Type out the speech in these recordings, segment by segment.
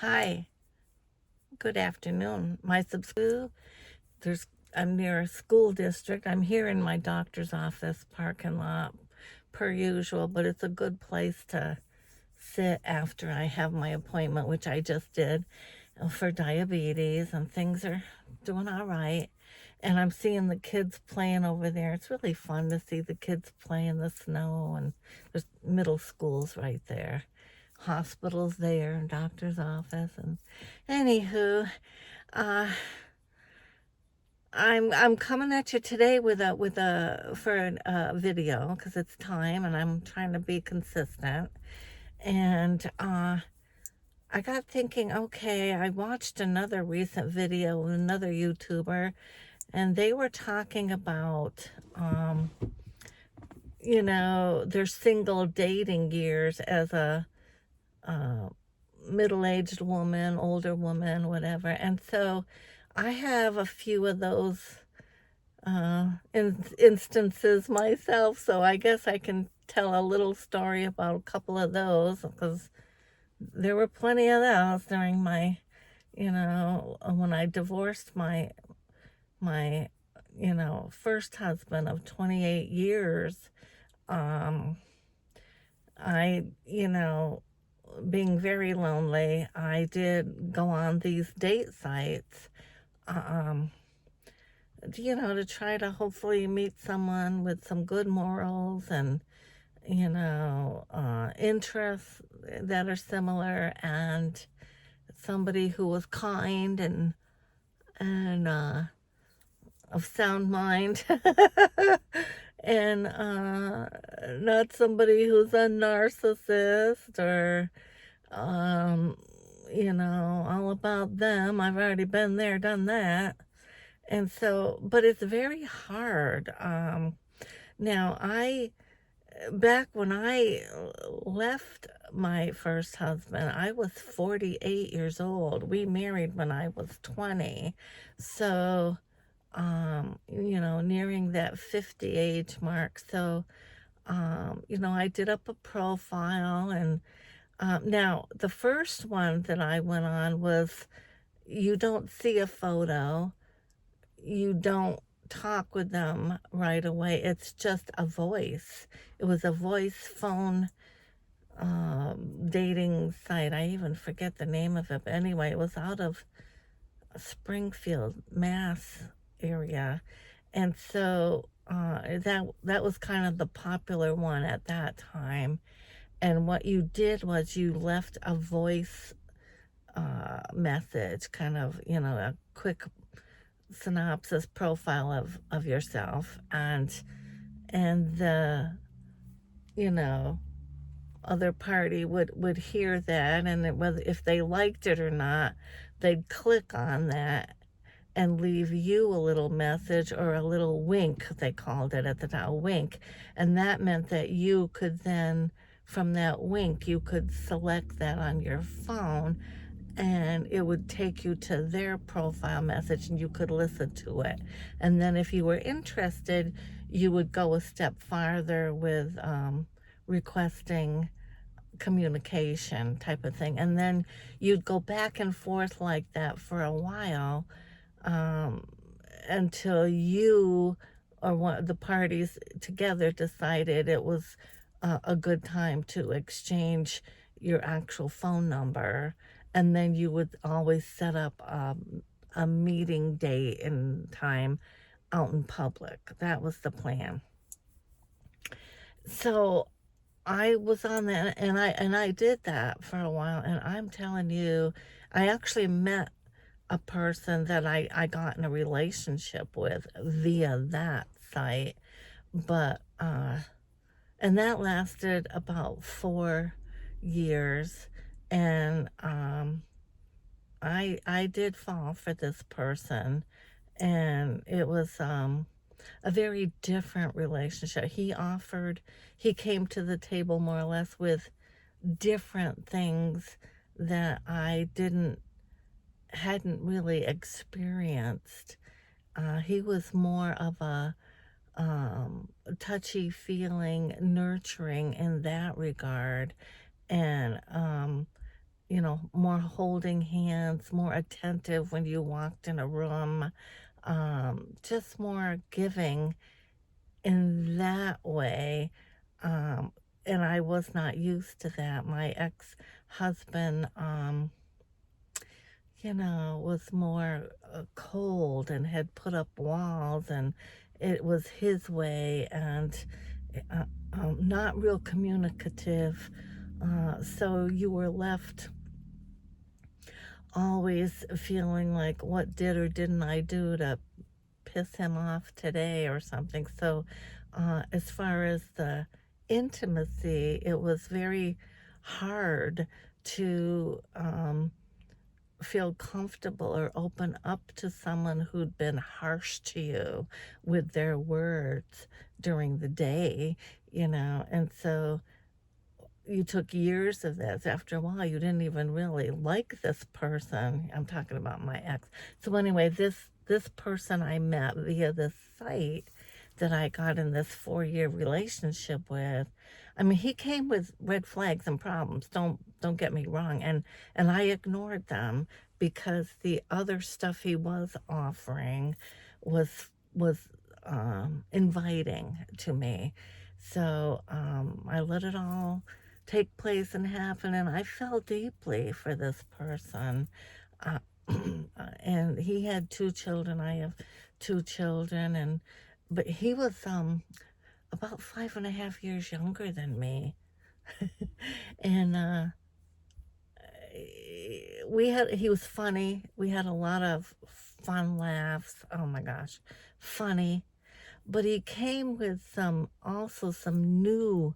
Hi, good afternoon. My subscribe, there's I'm near a school district. I'm here in my doctor's office parking lot per usual, but it's a good place to sit after I have my appointment, which I just did for diabetes, and things are doing all right. And I'm seeing the kids playing over there. It's really fun to see the kids play in the snow, and there's middle schools right there, hospitals there, and doctor's office. And anywho, uh, I'm coming at you today with a video because it's time, and I'm trying to be consistent. And I got thinking, okay, I watched another recent video with another YouTuber, and they were talking about, their single dating years as a uh, middle-aged woman, older woman, whatever. And so I have a few of those instances myself, so I guess I can tell a little story about a couple of those because there were plenty of those during my, when I divorced my first husband of 28 years. um I, being very lonely, I did go on these date sites, um to try to hopefully meet someone with some good morals and interests that are similar, and somebody who was kind and of sound mind, and not somebody who's a narcissist or um all about them. I've already been there, done that. And so, but it's very hard. Now I back when I left my first husband, I was 48 years old. We married when I was 20. So, nearing that 50 age mark. So, I did up a profile, and now the first one that I went on was, you don't see a photo, you don't talk with them right away. It's just a voice. It was a voice phone dating site. I even forget the name of it. But anyway, it was out of Springfield, Mass area. And so that was kind of the popular one at that time. And what you did was you left a voice message, kind of, a quick synopsis profile of yourself, and the you know other party would hear that, and whether if they liked it or not, they'd click on that and leave you a little message or a little wink. They called it at the time, a wink. And that meant that you could then, from that wink, you could select that on your phone, and it would take you to their profile message, and you could listen to it. And then if you were interested, you would go a step farther with requesting communication type of thing. And then you'd go back and forth like that for a while, um, until you or one of the parties together decided it was a good time to exchange your actual phone number. And then you would always set up a meeting date and time out in public. That was the plan. So I was on that, and I did that for a while, and I'm telling you, I actually met a person that I got in a relationship with via that site. But and that lasted about 4 years. And I did fall for this person, and it was a very different relationship. He came to the table more or less with different things that I didn't hadn't really experienced. He was more of a touchy feeling, nurturing in that regard. And more holding hands, more attentive when you walked in a room, just more giving in that way. Um, and I was not used to that. My ex-husband, was more cold and had put up walls, and it was his way, and uh, not real communicative. So you were left always feeling like, what did or didn't I do to piss him off today or something? So, as far as the intimacy, it was very hard to feel comfortable or open up to someone who'd been harsh to you with their words during the day, and so you took years of this. After a while, you didn't even really like this person. I'm talking about my ex. So anyway, this person I met via this site that I got in this 4-year relationship with. I mean, he came with red flags and problems. Don't get me wrong. And I ignored them because the other stuff he was offering was inviting to me. So I let it all take place and happen, and I fell deeply for this person. Uh, and he had 2 children. I have 2 children, but he was about 5.5 years younger than me. And he was funny. We had a lot of fun laughs. Oh my gosh, funny. But he came with some new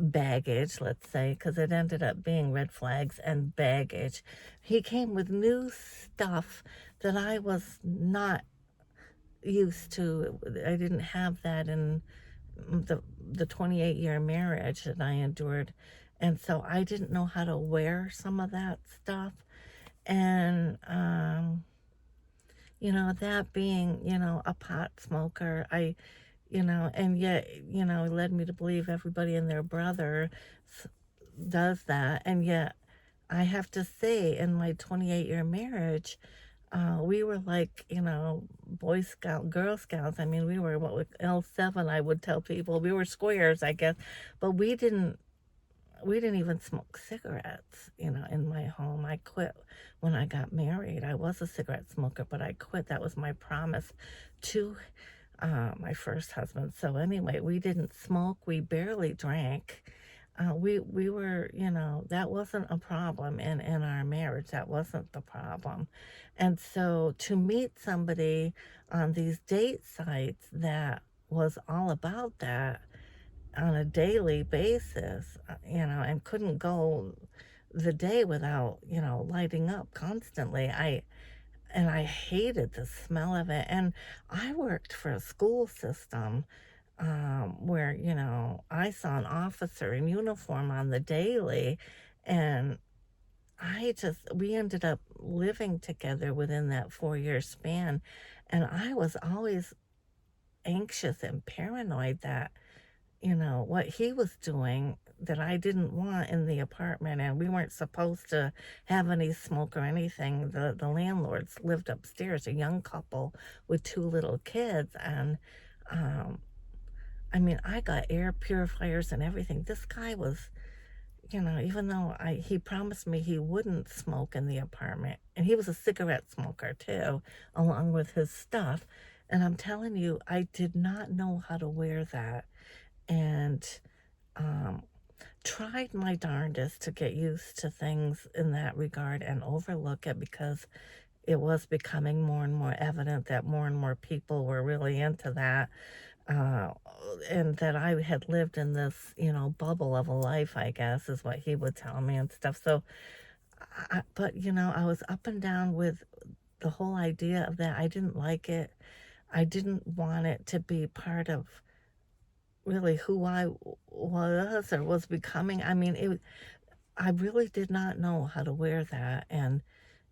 baggage, let's say, because it ended up being red flags and baggage. He came with new stuff that I was not used to. I didn't have that in the 28-year marriage that I endured. And so I didn't know how to wear some of that stuff. And that being, a pot smoker, and yet, it led me to believe everybody and their brother does that. And yet, I have to say, in my 28-year marriage, we were like, Boy Scout, Girl Scouts. I mean, we were L7, I would tell people. We were squares, I guess. But we didn't even smoke cigarettes, in my home. I quit when I got married. I was a cigarette smoker, but I quit. That was my promise to my first husband. So anyway, we didn't smoke. We barely drank. We were, that wasn't a problem in our marriage. That wasn't the problem. And so to meet somebody on these date sites that was all about that on a daily basis, and couldn't go the day without, lighting up constantly. I hated the smell of it. And I worked for a school system where, I saw an officer in uniform on the daily. And we ended up living together within that 4-year span. And I was always anxious and paranoid that, what he was doing that I didn't want in the apartment. And we weren't supposed to have any smoke or anything. The landlords lived upstairs, a young couple with 2 little kids. And um, I mean, I got air purifiers and everything. This guy was, even though he promised me he wouldn't smoke in the apartment, and he was a cigarette smoker too, along with his stuff. And I'm telling you, I did not know how to wear that. And um, tried my darndest to get used to things in that regard and overlook it, because it was becoming more and more evident that more and more people were really into that. Uh, and that I had lived in this, bubble of a life, I guess, is what he would tell me and stuff. So, but, I was up and down with the whole idea of that. I didn't like it. I didn't want it to be part of really who I was or was becoming. I mean, I really did not know how to wear that. And,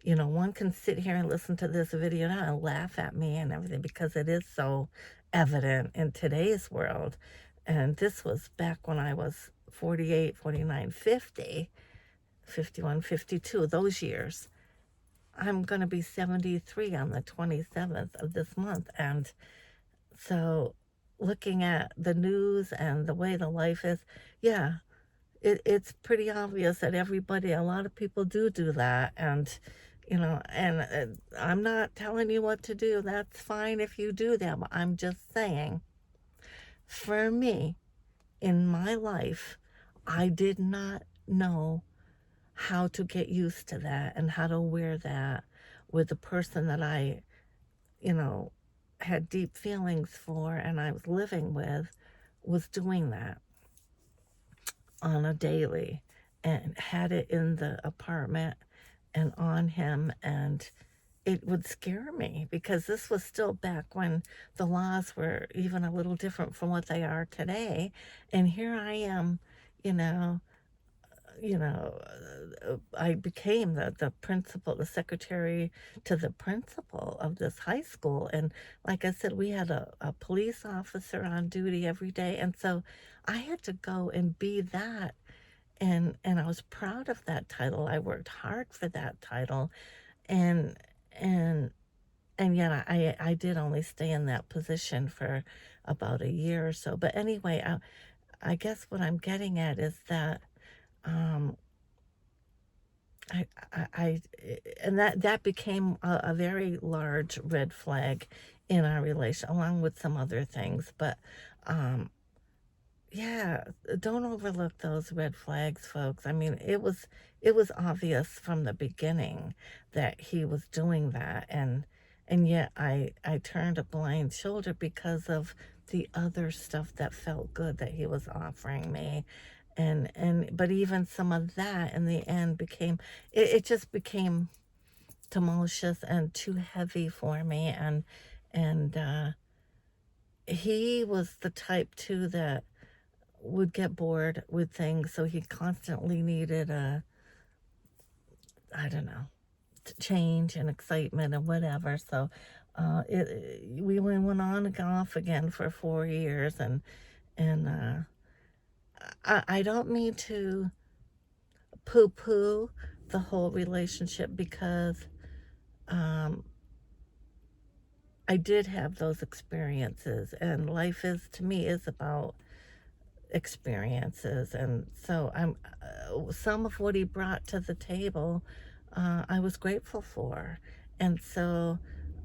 one can sit here and listen to this video now and laugh at me and everything, because it is so evident in today's world. And this was back when I was 48, 49, 50. 51, 52, those years. I'm going to be 73 on the 27th of this month. And so looking at the news and the way the life is, yeah, it's pretty obvious that a lot of people do that. And, I'm not telling you what to do. That's fine if you do that. But I'm just saying, for me, in my life, I did not know how to get used to that and how to wear that with the person that I, you know, had deep feelings for and I was living with, was doing that on a daily and had it in the apartment and on him. And it would scare me because this was still back when the laws were even a little different from what they are today. And here I am, you know, I became the principal, the secretary to the principal of this high school. And like I said, we had a police officer on duty every day. And so I had to go and be that. And I was proud of that title. I worked hard for that title. And, and, and yet I did only stay in that position for about a year or so. But anyway, I guess what I'm getting at is that, um, I and that became a very large red flag in our relation, along with some other things. But um, yeah, don't overlook those red flags, folks. I mean, it was obvious from the beginning that he was doing that, and yet I turned a blind shoulder because of the other stuff that felt good that he was offering me. And but even some of that in the end it just became tumultuous and too heavy for me. And he was the type too that would get bored with things, so he constantly needed I don't know, change and excitement and whatever. So we went on and off again for 4 years. And I don't mean to poo-poo the whole relationship because um, I did have those experiences, and life is, to me, is about experiences. And so some of what he brought to the table, I was grateful for. And so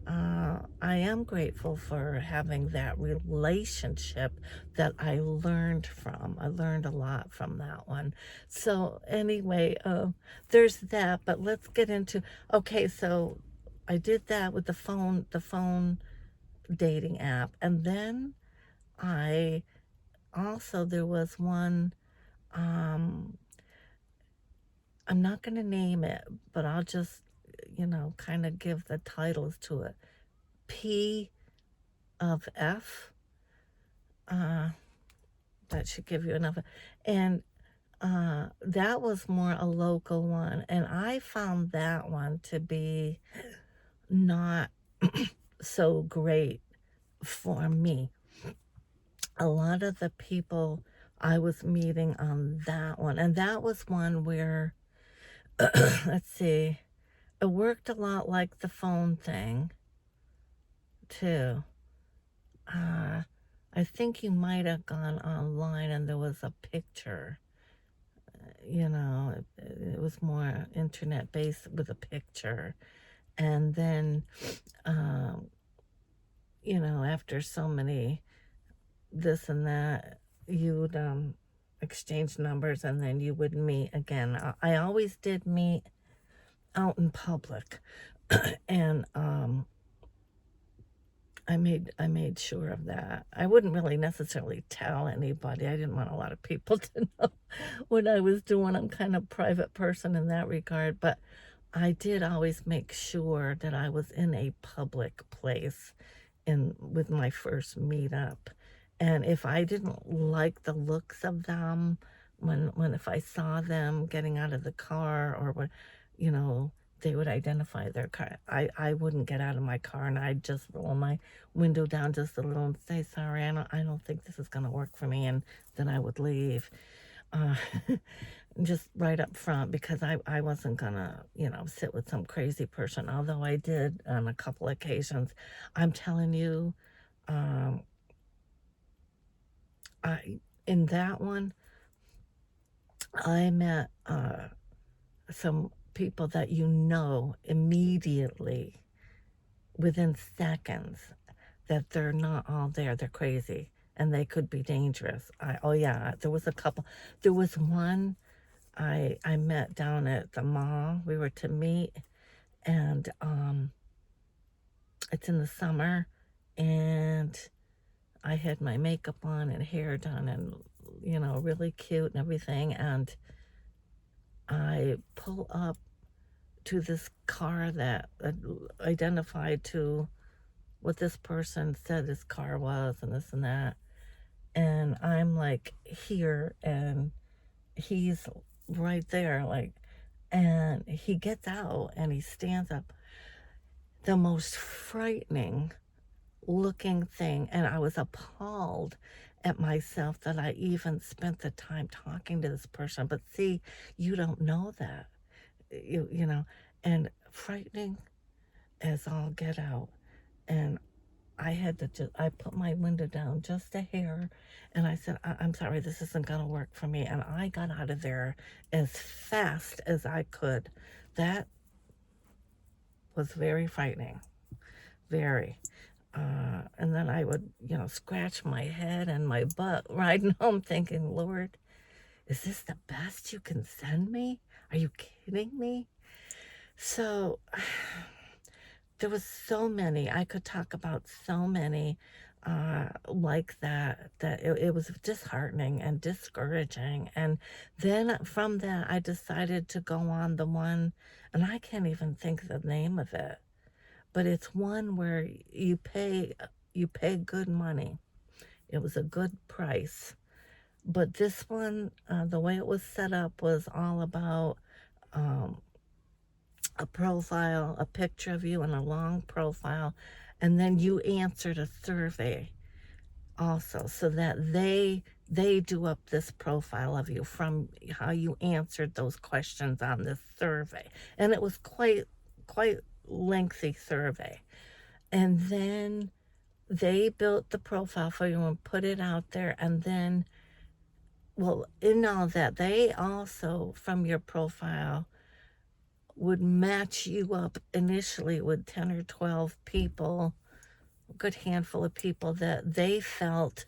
I am grateful for having that relationship that I learned from. I learned a lot from that one. So anyway, there's that. But let's get into, okay, so I did that with the phone dating app. And then I also, there was one, um, I'm not going to name it, but I'll just, kind of give the titles to it. P of F. Uh, that should give you enough. And that was more a local one. And I found that one to be not so great for me. A lot of the people I was meeting on that one, and that was one where, let's see, it worked a lot like the phone thing, too. Uh, I think you might have gone online and there was a picture. It was more internet based with a picture. And then, um, after so many this and that, you would exchange numbers and then you would meet again. I always did meet out in public. And I made sure of that. I wouldn't really necessarily tell anybody. I didn't want a lot of people to know what I was doing. I'm kind of a private person in that regard, but I did always make sure that I was in a public place with my first meetup. And if I didn't like the looks of them, if I saw them getting out of the car, or what, you know, they would identify their car, I wouldn't get out of my car, and I'd just roll my window down just a little and say, sorry, I don't think this is going to work for me, and then I would leave. Uh, just right up front, because I wasn't gonna, sit with some crazy person, although I did on a couple occasions. I'm telling you, um, I in that one, I met some people that immediately, within seconds, that they're not all there. They're crazy and they could be dangerous. Oh yeah, there was a couple. There was one I met down at the mall. We were to meet, and it's in the summer, and I had my makeup on and hair done, and really cute and everything, and I pull up to this car that identified to what this person said his car was, and this and that, and I'm like here, and he's right there, like, and he gets out and he stands up. The most frightening looking thing, and I was appalled at myself that I even spent the time talking to this person. But see, you don't know that. You know, and frightening as all get out. And I put my window down just a hair, and I said, I'm sorry, this isn't going to work for me. And I got out of there as fast as I could. That was very frightening. Very. And then I would, scratch my head and my butt riding home thinking, Lord, is this the best you can send me? Are you kidding me? So there was so many. I could talk about so many like that it was disheartening and discouraging. And then from that, I decided to go on the one, and I can't even think the name of it, but it's one where you pay good money. It was a good price. But this one, the way it was set up was all about um, a profile, a picture of you, and a long profile, and then you answered a survey also, so that they do up this profile of you from how you answered those questions on this survey. And it was quite lengthy survey. And then they built the profile for you and put it out there. And then, well, in all that, they also, from your profile, would match you up initially with 10 or 12 people, a good handful of people that they felt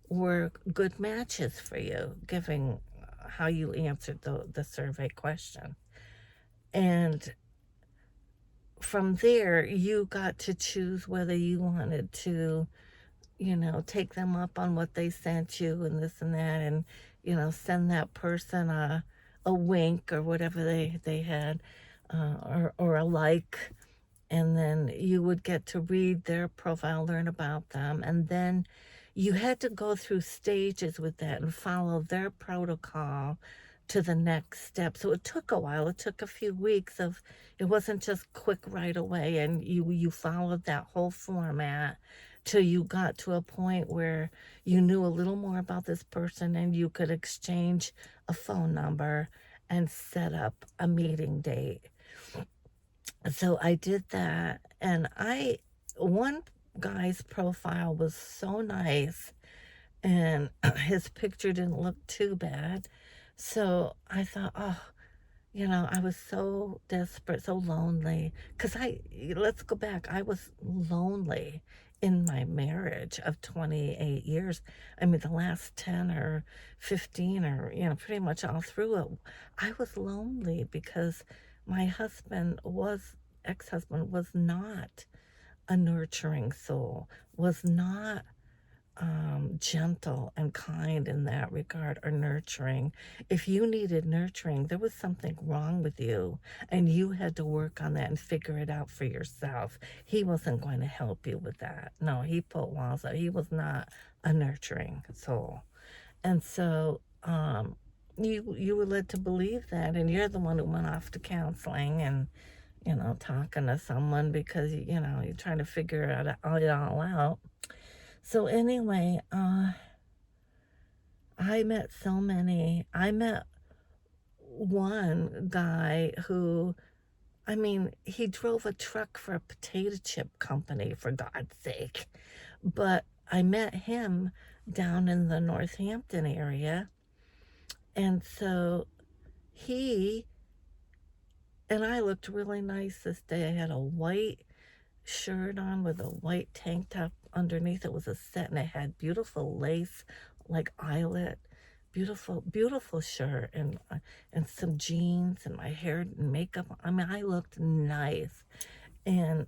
were good matches for you, giving how you answered the survey question. And from there, you got to choose whether you wanted to, take them up on what they sent you and this and that, and, send that person a wink or whatever they had, or a like. And then you would get to read their profile, learn about them, and then you had to go through stages with that and follow their protocol to the next step. So it took a while. It took a few weeks of, it wasn't just quick right away, and you followed that whole format till you got to a point where you knew a little more about this person and you could exchange a phone number and set up a meeting date. So I did that, and one guy's profile was so nice, and his picture didn't look too bad. So I thought, oh, I was so desperate, so lonely. Because let's go back, I was lonely in my marriage of 28 years. I mean, the last 10 or 15, or, pretty much all through it, I was lonely because my ex-husband was not a nurturing soul, was not gentle and kind in that regard, or nurturing. If you needed nurturing, there was something wrong with you, and you had to work on that and figure it out for yourself. He wasn't going to help you with that. No, he put walls up. He was not a nurturing soul. And so you were led to believe that, and you're the one who went off to counseling and talking to someone because you're trying to figure it all out. So anyway, I met so many. I met one guy who, I mean, he drove a truck for a potato chip company, for God's sake. But I met him down in the Northampton area. And so he and I looked really nice this day. I had a white shirt on with a white tank top underneath. It was a set and it had beautiful lace, like eyelet, beautiful, beautiful shirt, and some jeans and my hair and makeup. I mean, I looked nice. And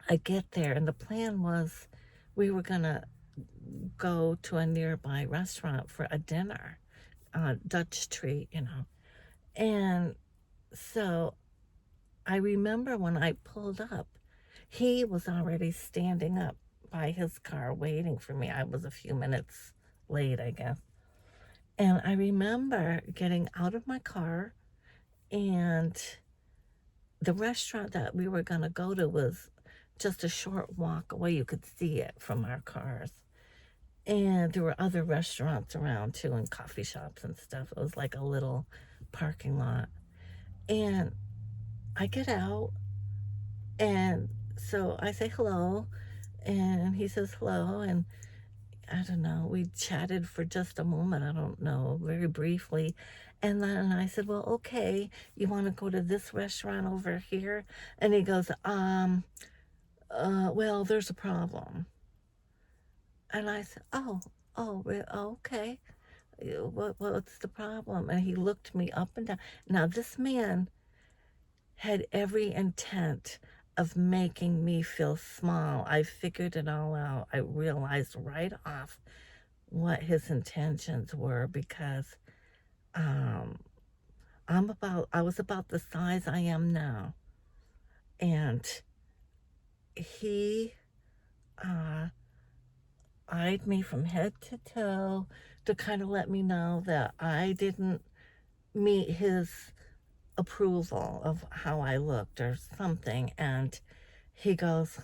I get there, and the plan was we were gonna go to a nearby restaurant for a dinner, Dutch treat, you know. And so I remember when I pulled up, he was already standing up by his car waiting for me. I was a few minutes late, I guess. And I remember getting out of my car, and the restaurant that we were going to go to was just a short walk away. You could see it from our cars. And there were other restaurants around too, and coffee shops and stuff. It was like a little parking lot. And I get out, and so I say hello, and he says hello, and I don't know, we chatted for just a moment, I don't know, very briefly. And then I said, well, okay, you want to go to this restaurant over here? And he goes, well, there's a problem. And I said, okay. What's the problem? And he looked me up and down. Now, this man had every intent of making me feel small. I figured it all out. I realized right off what his intentions were, because I was about the size I am now. And he eyed me from head to toe to kind of let me know that I didn't meet his approval of how I looked or something. And he goes,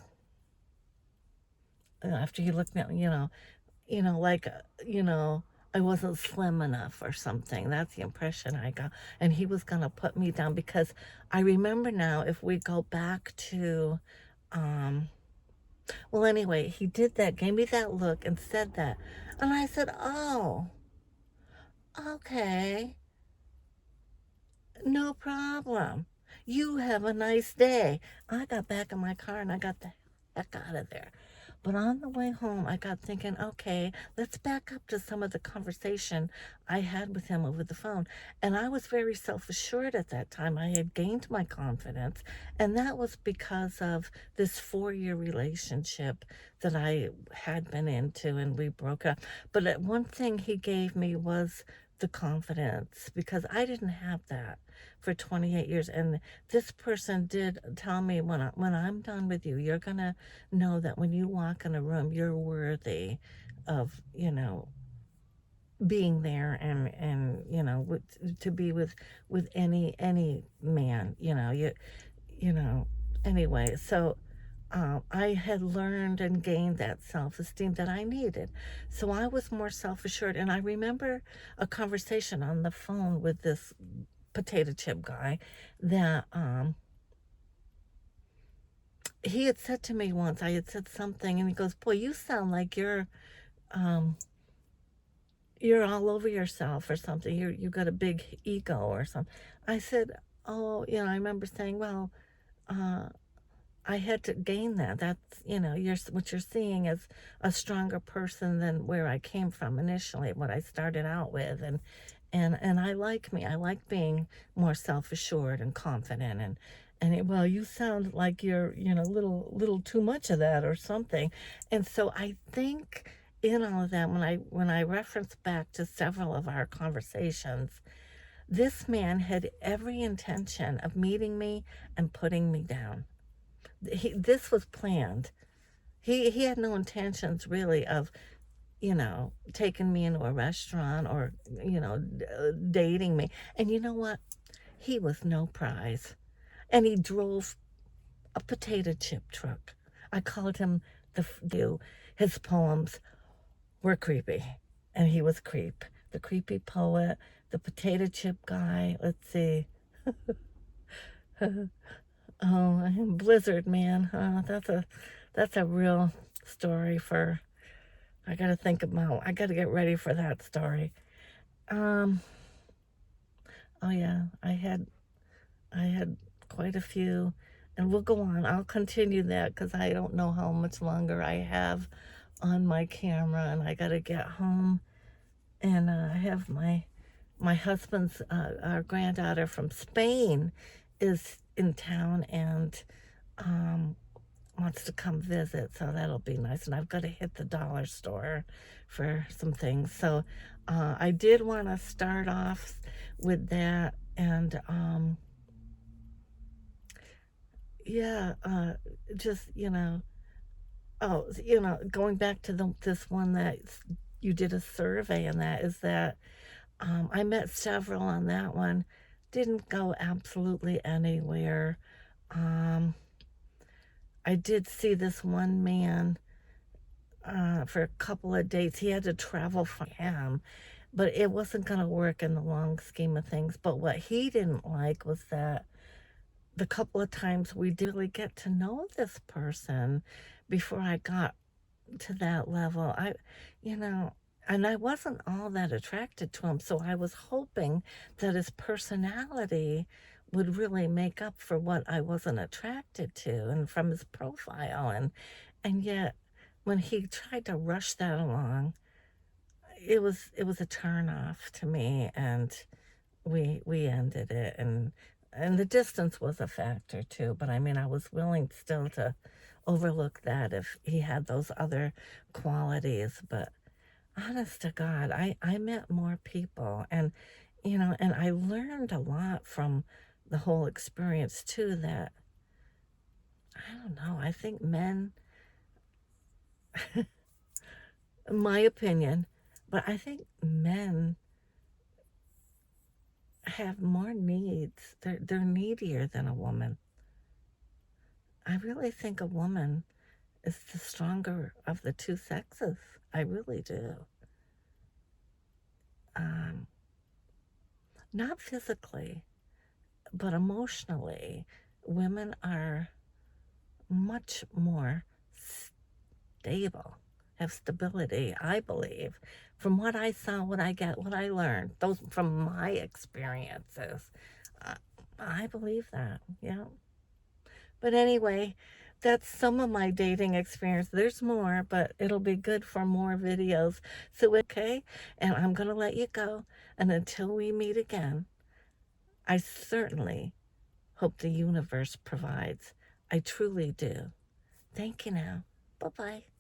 after he looked at me, like, I wasn't slim enough or something. That's the impression I got. And he was going to put me down, because I remember now, if we go back to, well, anyway, he did that, gave me that look and said that. And I said, oh, okay, no problem. You have a nice day. I got back in my car and I got the heck out of there. But on the way home, I got thinking, okay, let's back up to some of the conversation I had with him over the phone. And I was very self-assured at that time. I had gained my confidence. And that was because of this 4-year relationship that I had been into, and we broke up. But one thing he gave me was the confidence, because I didn't have that for 28 years. And this person did tell me, when I'm done with you, you're going to know that when you walk in a room, you're worthy of, being there, and to be with any man, anyway. So I had learned and gained that self-esteem that I needed. So I was more self-assured. And I remember a conversation on the phone with this potato chip guy that he had said to me once. I had said something, and he goes, boy, you sound like you're all over yourself or something. You got a big ego or something. I said, oh, I remember saying, well, I had to gain that. That's, what you're seeing is a stronger person than where I came from initially, what I started out with. And I like me. I like being more self-assured and confident. Well, you sound like you're, little too much of that or something. And so I think in all of that, when I reference back to several of our conversations, this man had every intention of meeting me and putting me down. This was planned. He had no intentions really of, taking me into a restaurant or, dating me. And you know what? He was no prize. And he drove a potato chip truck. I called him his poems were creepy, and he was creep. The creepy poet, the potato chip guy. Let's see. Oh, Blizzard Man. That's a real story for. I gotta think about. I gotta get ready for that story. Um. Oh yeah, I had quite a few, and we'll go on. I'll continue that because I don't know how much longer I have on my camera, and I gotta get home. And I have my husband's our granddaughter from Spain is in town and wants to come visit, so that'll be nice. And I've got to hit the dollar store for some things. So I did want to start off with that, and yeah, just going back to this one that you did a survey, and that is that I met several on that one. Didn't go absolutely anywhere. Um, I did see this one man for a couple of dates. He had to travel for him, but it wasn't going to work in the long scheme of things. But what he didn't like was that the couple of times we did really get to know this person before I got to that level. You know, and I wasn't all that attracted to him, so I was hoping that his personality would really make up for what I wasn't attracted to and from his profile, and yet when he tried to rush that along, it was a turn off to me, and we ended it, and the distance was a factor too, but I mean I was willing still to overlook that if he had those other qualities. But honest to God, I met more people, and and I learned a lot from the whole experience too, that I don't know, I think men, in my opinion, but I think men have more needs. They're needier than a woman. I really think a woman is the stronger of the two sexes. I really do. Um, Not physically, but emotionally, women are much more stable, have stability, I believe. From what I saw, what I get, what I learned, those from my experiences, uh, I believe that, yeah. But anyway, that's some of my dating experience. There's more, but it'll be good for more videos. So, okay, and I'm going to let you go. And until we meet again, I certainly hope the universe provides. I truly do. Thank you now. Bye bye.